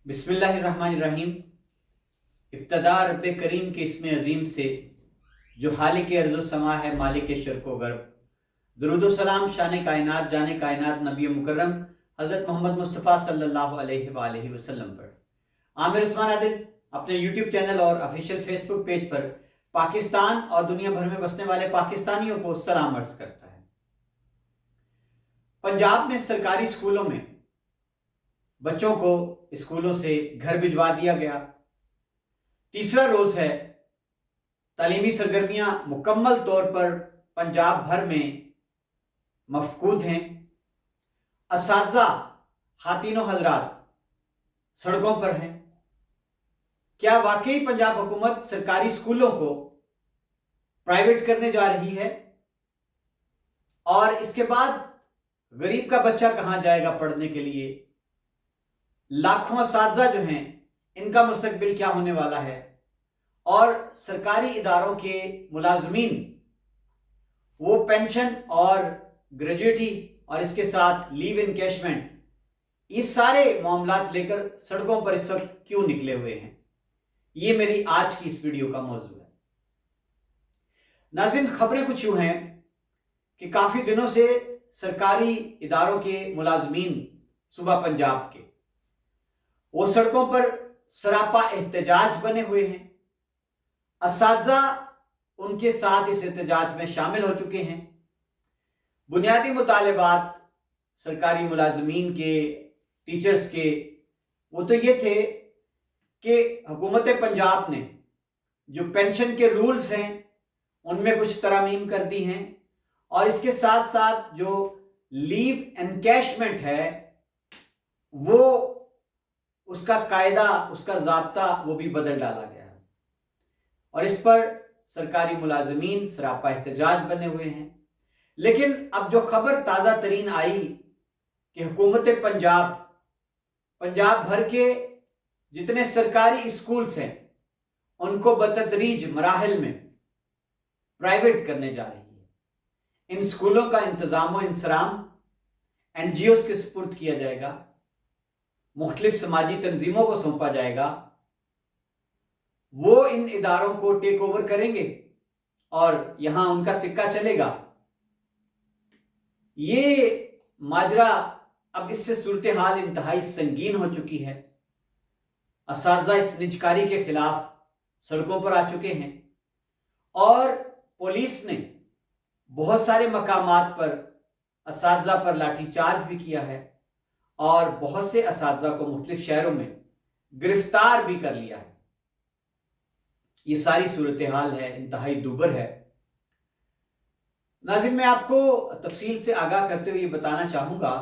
بسم اللہ الرحمن الرحیم۔ ابتدا رب کریم کے اسم عظیم سے جو خالق ارض و سما ہے، مالک شرق و غرب۔ درود و سلام شان کائنات جان کائنات نبی مکرم حضرت محمد مصطفیٰ صلی اللہ علیہ وآلہ وسلم پر۔ عامر عثمان عادل اپنے یوٹیوب چینل اور آفیشیل فیس بک پیج پر پاکستان اور دنیا بھر میں بسنے والے پاکستانیوں کو سلام عرض کرتا ہے۔ پنجاب میں سرکاری اسکولوں میں بچوں کو اسکولوں سے گھر بھجوا دیا گیا۔ تیسرا روز ہے، تعلیمی سرگرمیاں مکمل طور پر پنجاب بھر میں مفقود ہیں۔ اساتذہ خواتین و حضرات سڑکوں پر ہیں۔ کیا واقعی پنجاب حکومت سرکاری اسکولوں کو پرائیویٹ کرنے جا رہی ہے؟ اور اس کے بعد غریب کا بچہ کہاں جائے گا پڑھنے کے لیے؟ لاکھوں اساتذہ جو ہیں، ان کا مستقبل کیا ہونے والا ہے؟ اور سرکاری اداروں کے ملازمین وہ پینشن اور گریجویٹی اور اس کے ساتھ لیو انکیشمنٹ، یہ سارے معاملات لے کر سڑکوں پر اس وقت کیوں نکلے ہوئے ہیں؟ یہ میری آج کی اس ویڈیو کا موضوع ہے۔ ناظرین، خبریں کچھ یوں ہیں کہ کافی دنوں سے سرکاری اداروں کے ملازمین صوبہ پنجاب کے وہ سڑکوں پر سراپا احتجاج بنے ہوئے ہیں۔ اساتذہ ان کے ساتھ اس احتجاج میں شامل ہو چکے ہیں۔ بنیادی مطالبات سرکاری ملازمین کے، ٹیچرز کے، وہ تو یہ تھے کہ حکومت پنجاب نے جو پینشن کے رولز ہیں ان میں کچھ ترامیم کر دی ہیں، اور اس کے ساتھ ساتھ جو لیو انکیشمنٹ ہے وہ اس کا قاعدہ، اس کا ضابطہ وہ بھی بدل ڈالا گیا ہے، اور اس پر سرکاری ملازمین سراپا احتجاج بنے ہوئے ہیں۔ لیکن اب جو خبر تازہ ترین آئی کہ حکومت پنجاب بھر کے جتنے سرکاری اسکولز ہیں ان کو بتدریج مراحل میں پرائیویٹ کرنے جا رہی ہے۔ ان اسکولوں کا انتظام و انصرام این جی اوز کے سپرد کیا جائے گا، مختلف سماجی تنظیموں کو سونپا جائے گا، وہ ان اداروں کو ٹیک اوور کریں گے اور یہاں ان کا سکہ چلے گا۔ یہ ماجرا اب اس سے صورتحال انتہائی سنگین ہو چکی ہے۔ اساتذہ اس نجکاری کے خلاف سڑکوں پر آ چکے ہیں، اور پولیس نے بہت سارے مقامات پر اساتذہ پر لاٹھی چارج بھی کیا ہے، اور بہت سے اساتذہ کو مختلف شہروں میں گرفتار بھی کر لیا ہے۔ یہ ساری صورتحال ہے، انتہائی دوبر ہے۔ ناظرین، میں آپ کو تفصیل سے آگاہ کرتے ہوئے یہ بتانا چاہوں گا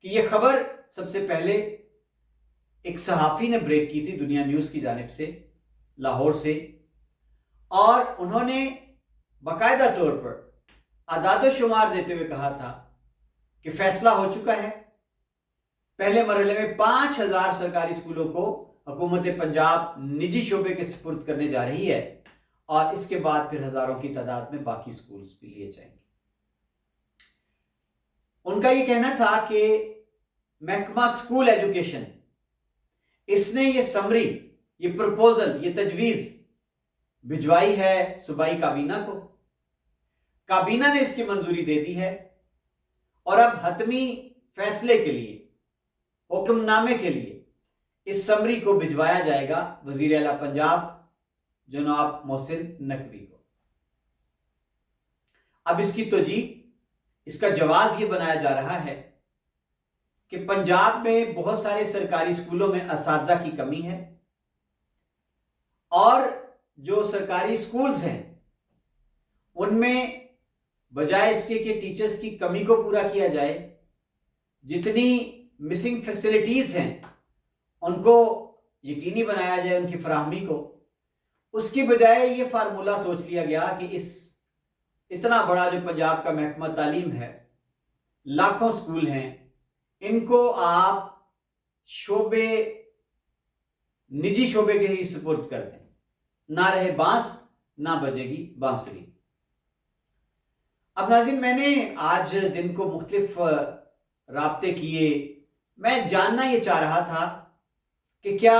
کہ یہ خبر سب سے پہلے ایک صحافی نے بریک کی تھی دنیا نیوز کی جانب سے، لاہور سے، اور انہوں نے باقاعدہ طور پر اعداد و شمار دیتے ہوئے کہا تھا کہ فیصلہ ہو چکا ہے۔ پہلے مرحلے میں 5000 سرکاری اسکولوں کو حکومت پنجاب نجی شعبے کے سپرد کرنے جا رہی ہے، اور اس کے بعد پھر ہزاروں کی تعداد میں باقی اسکولز بھی لیے جائیں گے۔ ان کا یہ کہنا تھا کہ محکمہ اسکول ایجوکیشن اس نے یہ سمری، یہ پروپوزل، یہ تجویز بھجوائی ہے صوبائی کابینہ کو۔ کابینہ نے اس کی منظوری دے دی ہے، اور اب حتمی فیصلے کے لیے، حکم نامے کے لیے اس سمری کو بھجوایا جائے گا وزیر اعلیٰ پنجاب جناب محسن نقوی کو۔ اب اس کی توجیہ، اس کا جواز یہ بنایا جا رہا ہے کہ پنجاب میں بہت سارے سرکاری اسکولوں میں اساتذہ کی کمی ہے، اور جو سرکاری اسکولز ہیں ان میں بجائے اس کے کہ ٹیچرز کی کمی کو پورا کیا جائے، جتنی مسنگ فیسلٹیز ہیں ان کو یقینی بنایا جائے، ان کی فراہمی کو، اس کی بجائے یہ فارمولہ سوچ لیا گیا کہ اس اتنا بڑا جو پنجاب کا محکمہ تعلیم ہے، لاکھوں اسکول ہیں، ان کو آپ شعبے، نجی شعبے کے ہی سپرد کر دیں، نہ رہے بانس نہ بجے گی بانسری۔ اب ناظرین، میں نے آج دن کو مختلف رابطے کیے، میں جاننا یہ چاہ رہا تھا کہ کیا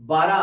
12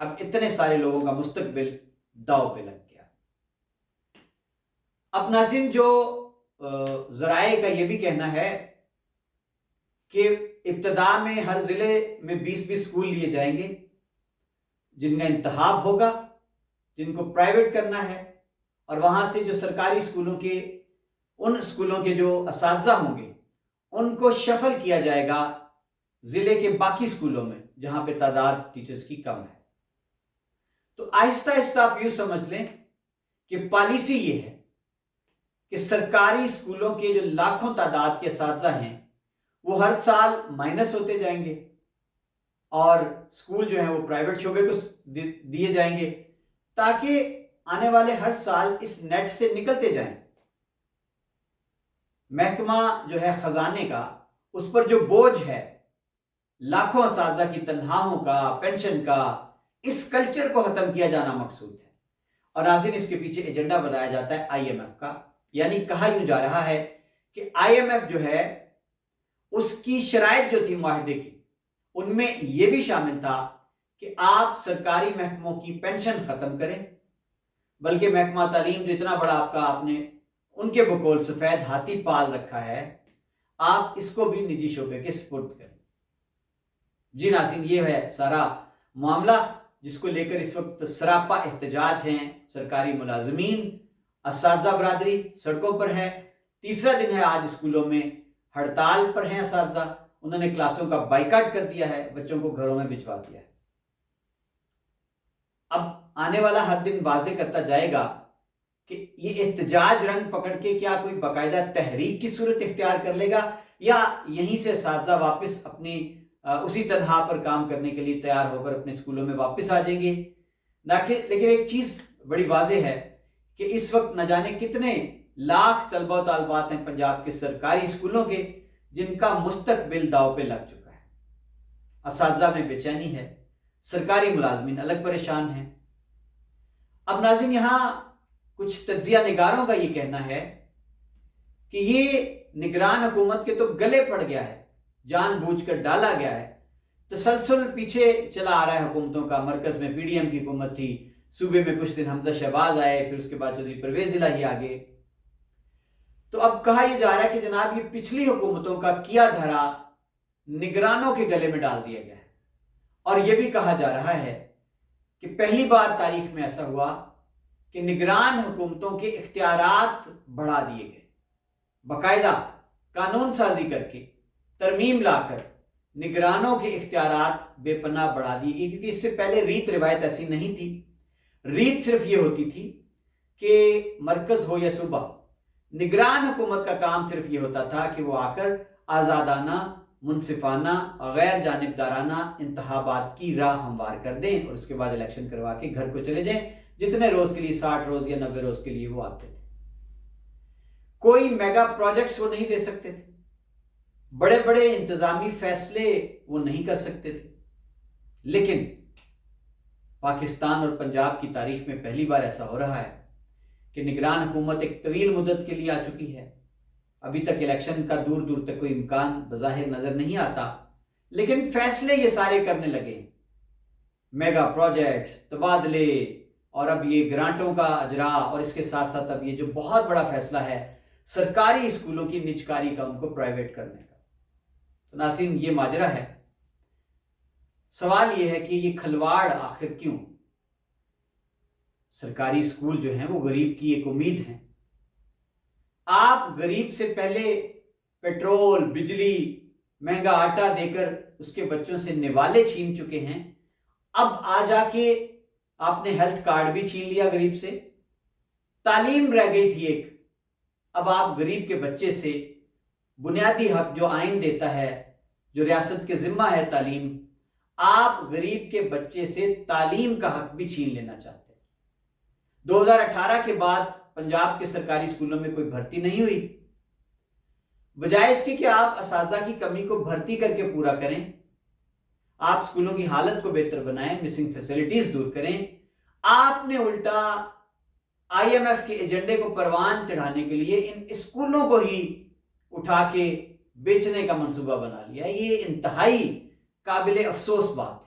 اب اتنے سارے لوگوں کا مستقبل داؤ پہ لگ گیا۔ اب ناظرین، جو ذرائع کا یہ بھی کہنا ہے کہ ابتدا میں ہر ضلع میں 20 اسکول لیے جائیں گے جن کا انتخاب ہوگا، جن کو پرائیویٹ کرنا ہے، اور وہاں سے جو سرکاری اسکولوں کے ان اسکولوں کے جو اساتذہ ہوں گے ان کو شفل کیا جائے گا ضلع کے باقی اسکولوں میں جہاں پہ تعداد ٹیچرز کی کم ہے۔ تو آہستہ آہستہ آپ یوں سمجھ لیں کہ پالیسی یہ ہے کہ سرکاری اسکولوں کے جو لاکھوں تعداد کے اساتذہ ہیں وہ ہر سال مائنس ہوتے جائیں گے، اور اسکول جو ہیں وہ پرائیویٹ شعبے کو دیے جائیں گے، تاکہ آنے والے ہر سال اس نیٹ سے نکلتے جائیں۔ محکمہ جو ہے خزانے کا، اس پر جو بوجھ ہے لاکھوں اساتذہ کی تنخواہوں کا، پینشن کا، اس کلچر کو ختم کیا جانا مقصود ہے۔ اور ناظرین، اس کے پیچھے ایجنڈا بتایا جاتا ہے آئی ایم ایف کا، یعنی کہا یوں جا رہا ہے کہ آئی ایم ایف جو ہے اس کی شرائط جو تھی معاہدے کی، ان میں یہ بھی شامل تھا کہ آپ سرکاری محکموں کی پینشن ختم کریں، بلکہ محکمہ تعلیم جو اتنا بڑا آپ نے ان کے بقول سفید ہاتھی پال رکھا ہے، آپ اس کو بھی نجی شعبے کے سپرد کریں۔ جی ناظرین، یہ ہے سارا معاملہ جس کو لے کر اس وقت سراپا احتجاج ہیں سرکاری ملازمین، اساتذہ برادری سڑکوں پر ہے۔ تیسرا دن ہے آج، اسکولوں میں ہڑتال پر ہیں اساتذہ، انہوں نے کلاسوں کا بائیکاٹ کر دیا ہے، بچوں کو گھروں میں بھجوا دیا ہے۔ اب آنے والا ہر دن واضح کرتا جائے گا کہ یہ احتجاج رنگ پکڑ کے کیا کوئی باقاعدہ تحریک کی صورت اختیار کر لے گا، یا یہیں سے اساتذہ واپس اپنی اسی تنہا پر کام کرنے کے لیے تیار ہو کر اپنے اسکولوں میں واپس آ جائیں گے۔ لیکن ایک چیز بڑی واضح ہے کہ اس وقت نہ جانے کتنے لاکھ طلبہ و طالبات ہیں پنجاب کے سرکاری اسکولوں کے جن کا مستقبل داؤ پہ لگ چکا ہے۔ اساتذہ میں بے چینی ہے، سرکاری ملازمین الگ پریشان ہیں۔ اب ناظرین، یہاں کچھ تجزیہ نگاروں کا یہ کہنا ہے کہ یہ نگران حکومت کے تو گلے پڑ گیا ہے، جان بوجھ کر ڈالا گیا ہے، تسلسل پیچھے چلا آ رہا ہے حکومتوں کا۔ مرکز میں پی ڈی ایم کی حکومت تھی، صوبے میں کچھ دن حمزہ شہباز آئے، پھر اس کے بعد چودھری پرویز الہی آگے۔ تو اب کہا یہ جا رہا ہے کہ جناب یہ پچھلی حکومتوں کا کیا دھرا نگرانوں کے گلے میں ڈال دیا گیا ہے، اور یہ بھی کہا جا رہا ہے کہ پہلی بار تاریخ میں ایسا ہوا کہ نگران حکومتوں کے اختیارات بڑھا دیے گئے، باقاعدہ قانون سازی کر کے، ترمیم لا کر نگرانوں کے اختیارات بے پناہ بڑھا دیے گئے، کیونکہ اس سے پہلے ریت روایت ایسی نہیں تھی۔ ریت صرف یہ ہوتی تھی کہ مرکز ہو یا صوبہ، نگران حکومت کا کام صرف یہ ہوتا تھا کہ وہ آ کر آزادانہ، منصفانہ، غیر جانبدارانہ انتخابات کی راہ ہموار کر دیں، اور اس کے بعد الیکشن کروا کے گھر کو چلے جائیں، جتنے روز کے لیے، 60 روز یا 90 روز کے لیے وہ آتے تھے۔ کوئی میگا پروجیکٹس وہ نہیں دے سکتے تھے، بڑے بڑے انتظامی فیصلے وہ نہیں کر سکتے تھے۔ لیکن پاکستان اور پنجاب کی تاریخ میں پہلی بار ایسا ہو رہا ہے کہ نگران حکومت ایک طویل مدت کے لیے آ چکی ہے۔ ابھی تک الیکشن کا دور دور تک کوئی امکان بظاہر نظر نہیں آتا، لیکن فیصلے یہ سارے کرنے لگے ہیں، میگا پروجیکٹس، تبادلے، اور اب یہ گرانٹوں کا اجرا، اور اس کے ساتھ ساتھ اب یہ جو بہت بڑا فیصلہ ہے سرکاری اسکولوں کی نجکاری کا، ان کو پرائیویٹ کرنے کا۔ تو ناظرین، یہ ماجرا ہے۔ سوال یہ ہے کہ یہ کھلواڑ آخر کیوں؟ سرکاری اسکول جو ہیں وہ غریب کی ایک امید ہیں۔ آپ غریب سے پہلے پیٹرول، بجلی، مہنگا آٹا دے کر اس کے بچوں سے نوالے چھین چکے ہیں، اب آ جا کے آپ نے ہیلتھ کارڈ بھی چھین لیا غریب سے۔ تعلیم رہ گئی تھی ایک، اب آپ غریب کے بچے سے بنیادی حق جو آئین دیتا ہے، جو ریاست کے ذمہ ہے تعلیم، آپ غریب کے بچے سے تعلیم کا حق بھی چھین لینا چاہتے ہیں۔ 2018 کے بعد پنجاب کے سرکاری اسکولوں میں کوئی بھرتی نہیں ہوئی، بجائے اس کی کہ آپ اساتذہ کی کمی کو بھرتی کر کے پورا کریں، آپ اسکولوں کی حالت کو بہتر بنائیں، مسنگ فیسلٹیز دور کریں، آپ نے الٹا آئی ایم ایف کے ایجنڈے کو پروان چڑھانے کے لیے ان اسکولوں کو ہی اٹھا کے بیچنے کا منصوبہ بنا لیا۔ یہ انتہائی قابل افسوس بات ہے۔